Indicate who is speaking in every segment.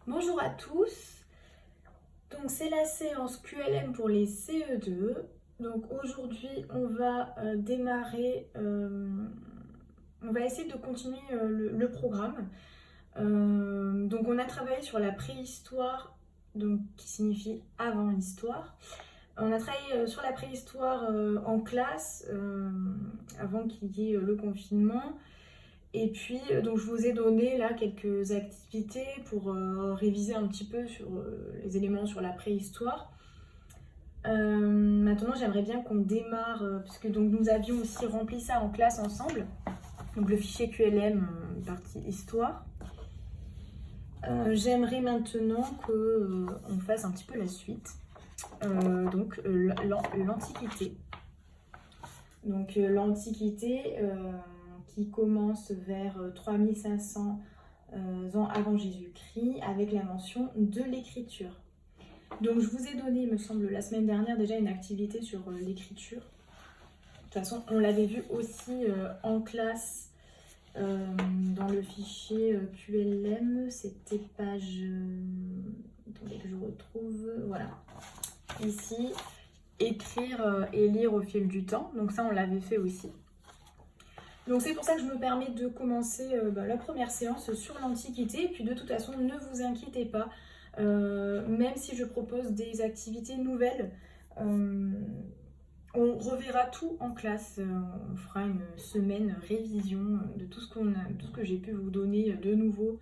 Speaker 1: Bonjour à tous, donc c'est la séance QLM pour les CE2. Donc aujourd'hui on va démarrer, on va essayer de continuer le programme. Donc on a travaillé sur la préhistoire, donc qui signifie avant l'histoire. On a travaillé sur la préhistoire en classe avant qu'il y ait le confinement. Et puis, donc je vous ai donné là quelques activités pour réviser un petit peu sur les éléments sur la préhistoire. Maintenant, j'aimerais bien qu'on démarre, puisque donc nous avions aussi rempli ça en classe ensemble. Donc le fichier QLM, partie histoire. J'aimerais maintenant qu'on fasse un petit peu la suite. Donc l'Antiquité. Donc l'Antiquité qui commence vers 3500 ans avant Jésus-Christ avec la mention de l'écriture. Donc je vous ai donné, il me semble, la semaine dernière déjà une activité sur l'écriture. De toute façon, on l'avait vu aussi en classe dans le fichier QLM. C'était page... attendez que je retrouve... Voilà. Ici, écrire et lire au fil du temps. Donc ça, on l'avait fait aussi. Donc c'est pour ça que je me permets de commencer la première séance sur l'Antiquité. Et puis de toute façon, ne vous inquiétez pas, même si je propose des activités nouvelles, on reverra tout en classe. On fera une semaine révision de tout ce que j'ai pu vous donner de nouveau,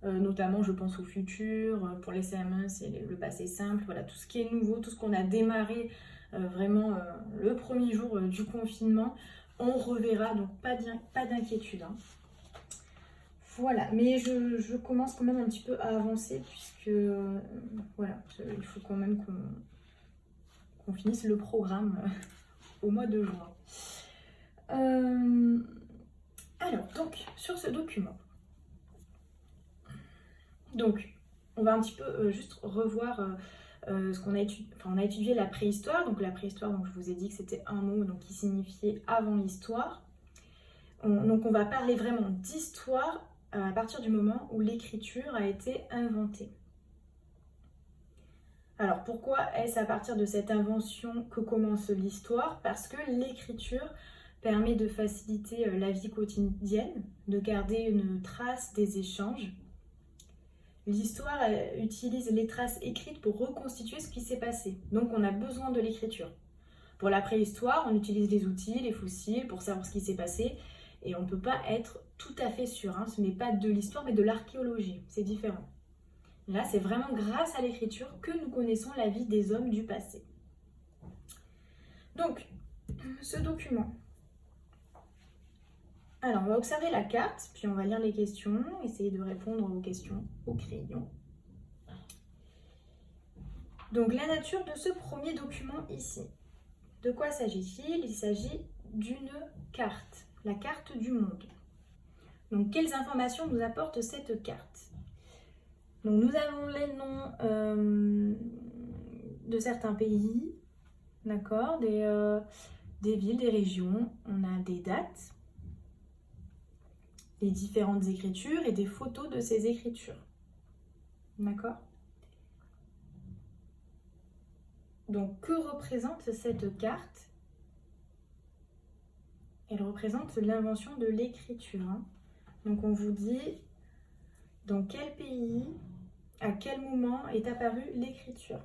Speaker 1: notamment je pense au futur, pour les CM1 c'est le passé simple, voilà, tout ce qui est nouveau, tout ce qu'on a démarré vraiment le premier jour du confinement. On reverra, donc pas d'inquiétude. Hein. Voilà, mais je commence quand même un petit peu à avancer puisque voilà, il faut quand même qu'on finisse le programme au mois de juin. Alors, donc, sur ce document, donc, on va un petit peu juste revoir ce qu'on a étudié. Enfin, on a étudié la préhistoire. Donc la préhistoire, donc, je vous ai dit que c'était un mot donc, qui signifiait avant l'histoire. Donc on va parler vraiment d'histoire à partir du moment où l'écriture a été inventée. Alors pourquoi est-ce à partir de cette invention que commence l'histoire? Parce que l'écriture permet de faciliter la vie quotidienne, de garder une trace des échanges. L'histoire utilise les traces écrites pour reconstituer ce qui s'est passé. Donc on a besoin de l'écriture. Pour la préhistoire, on utilise les outils, les fossiles pour savoir ce qui s'est passé. Et on ne peut pas être tout à fait sûr. Hein. Ce n'est pas de l'histoire mais de l'archéologie. C'est différent. Là, c'est vraiment grâce à l'écriture que nous connaissons la vie des hommes du passé. Donc, ce document. Alors, on va observer la carte, puis on va lire les questions, essayer de répondre aux questions au crayon. Donc, la nature de ce premier document ici. De quoi s'agit-il? Il s'agit d'une carte, la carte du monde. Donc, quelles informations nous apporte cette carte? Donc, nous avons les noms de certains pays, d'accord, des villes, des régions. On a des dates, les différentes écritures et des photos de ces écritures. D'accord? Donc, que représente cette carte? Elle représente l'invention de l'écriture. Hein. Donc, on vous dit dans quel pays, à quel moment est apparue l'écriture.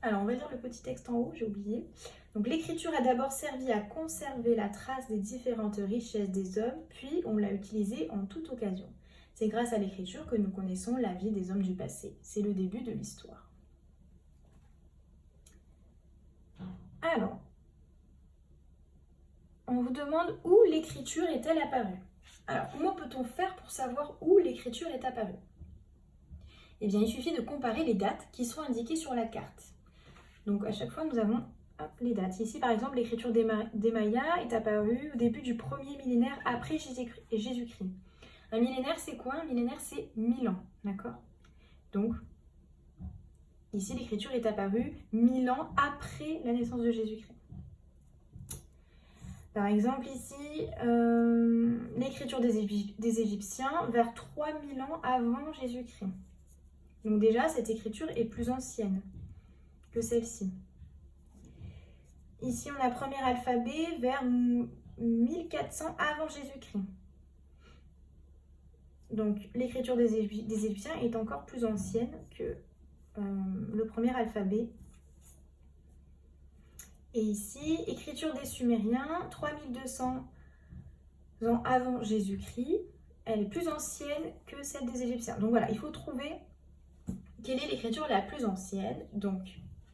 Speaker 1: Alors, on va lire le petit texte en haut, j'ai oublié. Donc, l'écriture a d'abord servi à conserver la trace des différentes richesses des hommes, puis on l'a utilisée en toute occasion. C'est grâce à l'écriture que nous connaissons la vie des hommes du passé. C'est le début de l'histoire. Alors, on vous demande où l'écriture est-elle apparue? Alors, comment peut-on faire pour savoir où l'écriture est apparue? Eh bien, il suffit de comparer les dates qui sont indiquées sur la carte. Donc, à chaque fois, nous avons les dates. Ici, par exemple, l'écriture des Mayas est apparue au début du premier millénaire après Jésus-Christ. Un millénaire, c'est quoi? Un millénaire, c'est 1000 ans, d'accord? Donc, ici, l'écriture est apparue 1000 ans après la naissance de Jésus-Christ. Par exemple ici, l'écriture des Égyptiens vers 3000 ans avant Jésus-Christ. Donc déjà, cette écriture est plus ancienne que celle-ci. Ici, on a premier alphabet vers 1400 avant Jésus-Christ. Donc l'écriture des Égyptiens est encore plus ancienne que le premier alphabet. Et ici, écriture des Sumériens, 3200 ans avant Jésus-Christ. Elle est plus ancienne que celle des Égyptiens. Donc voilà, il faut trouver quelle est l'écriture la plus ancienne. Donc,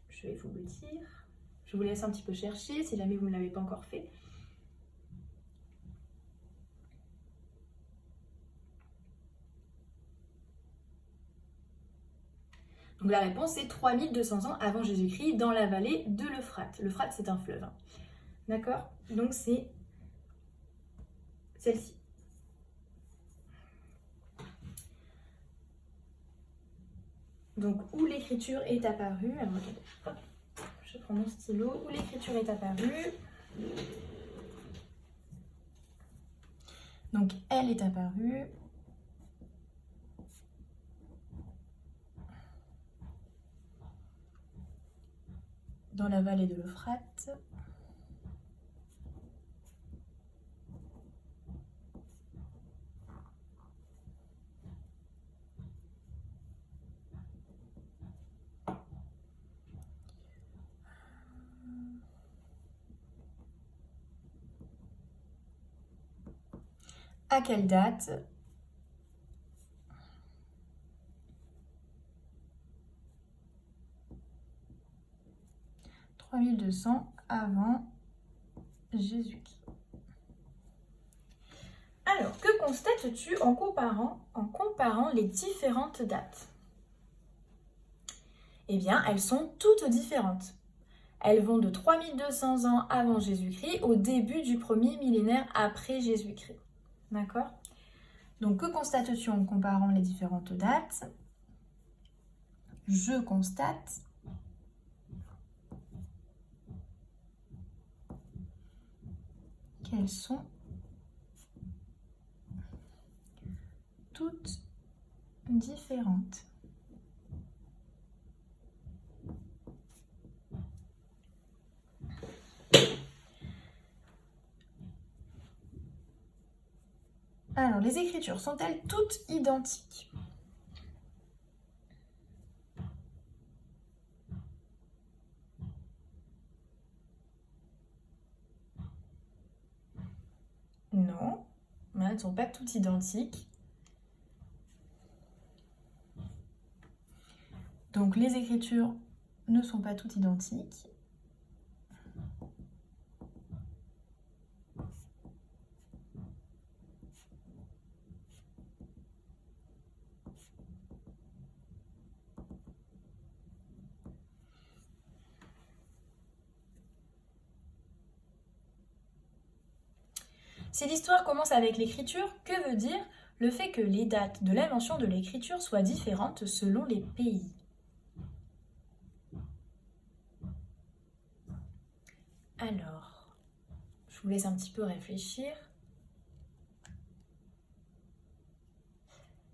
Speaker 1: je vais vous le dire. Je vous laisse un petit peu chercher si jamais vous ne l'avez pas encore fait. Donc la réponse est 3200 ans avant Jésus-Christ dans la vallée de l'Euphrate. L'Euphrate, c'est un fleuve. Hein. D'accord? Donc c'est celle-ci. Donc où l'écriture est apparue. Alors attendez, hop, je prends mon stylo. Où l'écriture est apparue. Donc elle est apparue dans la vallée de l'Euphrate. À quelle date? « 3200 avant Jésus-Christ. » Alors, que constates-tu en comparant les différentes dates? Eh bien, elles sont toutes différentes. Elles vont de 3200 ans avant Jésus-Christ au début du premier millénaire après Jésus-Christ. D'accord? Donc, que constates-tu en comparant les différentes dates? Je constate qu'elles sont toutes différentes. Alors, les écritures sont-elles toutes identiques? Non, elles ne sont pas toutes identiques. Donc, les écritures ne sont pas toutes identiques. Si l'histoire commence avec l'écriture, que veut dire le fait que les dates de l'invention de l'écriture soient différentes selon les pays? Alors, je vous laisse un petit peu réfléchir.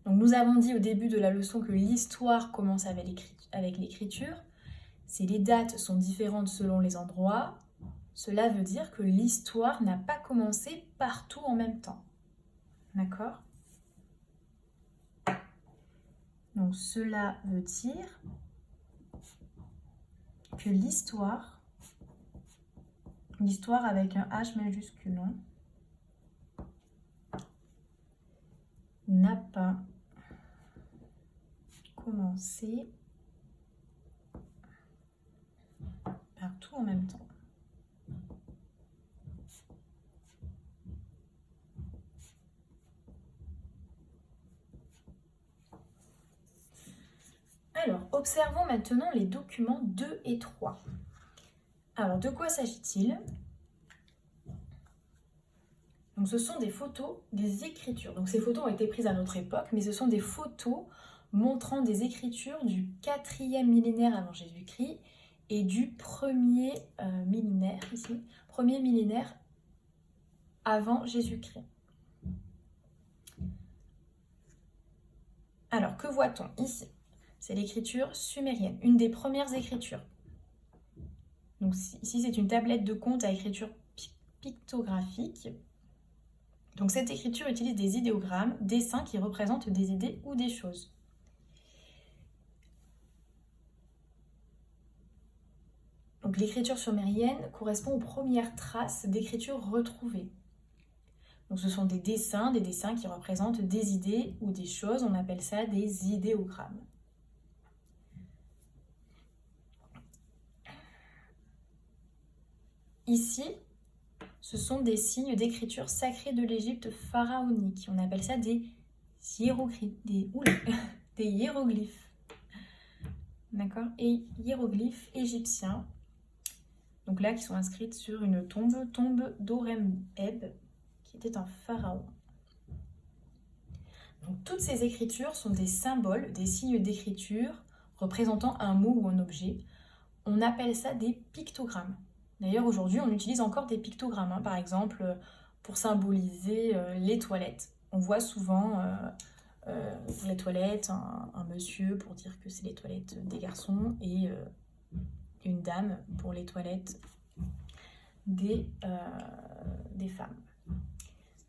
Speaker 1: Donc, nous avons dit au début de la leçon que l'histoire commence avec l'écriture. Si les dates sont différentes selon les endroits, cela veut dire que l'histoire n'a pas commencé partout en même temps. D'accord? Donc, cela veut dire que l'histoire avec un H majuscule, n'a pas commencé partout en même temps. Alors, observons maintenant les documents 2 et 3. Alors, de quoi s'agit-il? Donc, ce sont des photos des écritures. Donc, ces photos ont été prises à notre époque, mais ce sont des photos montrant des écritures du 4e millénaire avant Jésus-Christ et du premier millénaire, ici, premier millénaire avant Jésus-Christ. Alors, que voit-on ici? C'est l'écriture sumérienne, une des premières écritures. Donc ici, c'est une tablette de compte à écriture pictographique. Donc cette écriture utilise des idéogrammes, dessins qui représentent des idées ou des choses. Donc l'écriture sumérienne correspond aux premières traces d'écriture retrouvées. Donc ce sont des dessins qui représentent des idées ou des choses. On appelle ça des idéogrammes. Ici, ce sont des signes d'écriture sacrée de l'Égypte pharaonique. On appelle ça des hiéroglyphes. D'accord? Et hiéroglyphes égyptiens. Donc là, qui sont inscrites sur une tombe d'Horemheb, qui était un pharaon. Donc toutes ces écritures sont des symboles, des signes d'écriture représentant un mot ou un objet. On appelle ça des pictogrammes. D'ailleurs, aujourd'hui, on utilise encore des pictogrammes. Par exemple, pour symboliser les toilettes. On voit souvent les toilettes, un monsieur pour dire que c'est les toilettes des garçons et une dame pour les toilettes des femmes.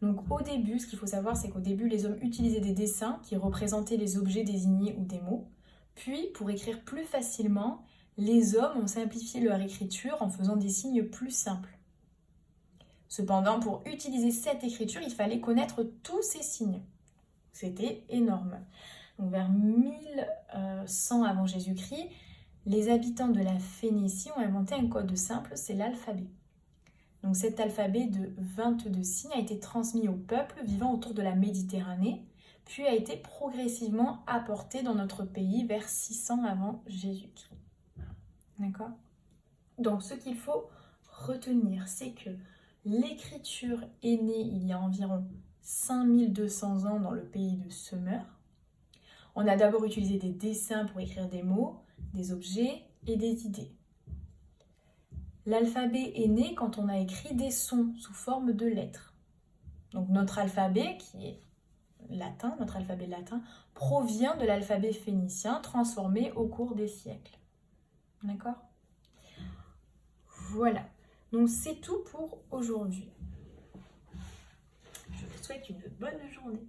Speaker 1: Donc au début, ce qu'il faut savoir, c'est qu'au début, les hommes utilisaient des dessins qui représentaient les objets désignés ou des mots. Puis, pour écrire plus facilement, les hommes ont simplifié leur écriture en faisant des signes plus simples. Cependant, pour utiliser cette écriture, il fallait connaître tous ces signes. C'était énorme. Donc vers 1100 avant Jésus-Christ, les habitants de la Phénicie ont inventé un code simple, c'est l'alphabet. Donc cet alphabet de 22 signes a été transmis au peuple vivant autour de la Méditerranée, puis a été progressivement apporté dans notre pays vers 600 avant Jésus-Christ. D'accord? Donc ce qu'il faut retenir, c'est que l'écriture est née il y a environ 5200 ans dans le pays de Sumer. On a d'abord utilisé des dessins pour écrire des mots, des objets et des idées. L'alphabet est né quand on a écrit des sons sous forme de lettres. Donc notre alphabet, qui est latin, notre alphabet latin, provient de l'alphabet phénicien transformé au cours des siècles. D'accord? Voilà. Donc c'est tout pour aujourd'hui. Je vous souhaite une bonne journée.